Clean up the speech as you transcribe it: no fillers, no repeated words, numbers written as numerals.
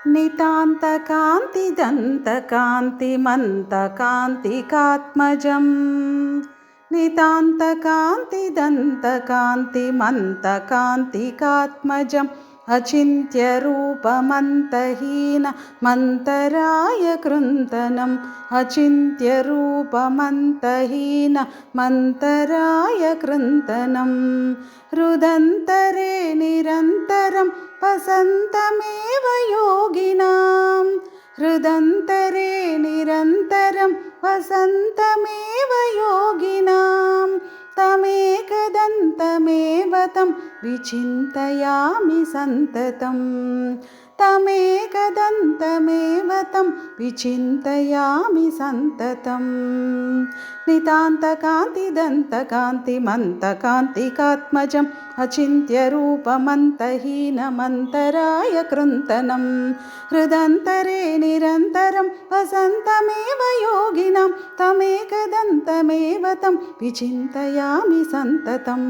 नितान्तकान्तिदन्तकान्तिमन्तकान्तिकात्मजं नितान्तकान्तिदन्तकान्तिमन्तकान्तिकात्मजम् अचिन्त्यरूपमन्तहीनमन्तरायकृन्तनम् अचिन्त्यरूपमन्तहीनमन्तरायकृन्तनं रुदन्तरे निरन्तरं वसन्तमेव योगिनां हृदन्तरे निरन्तरं वसन्तमेव योगिनां तमेकदन्तमेव तं विचिन्तयामि सन्ततं तमेकदन्तमेव तं विचिन्तयामि सन्ततं नितान्तकान्तिदन्तकान्तिमन्तकान्तिकात्मजम् अचिन्त्यरूपमन्तहीनमन्तरायकृन्तनं हृदन्तरे निरन्तरं वसन्तमेव योगिनां तमेकदन्तमेव तं विचिन्तयामि सन्ततं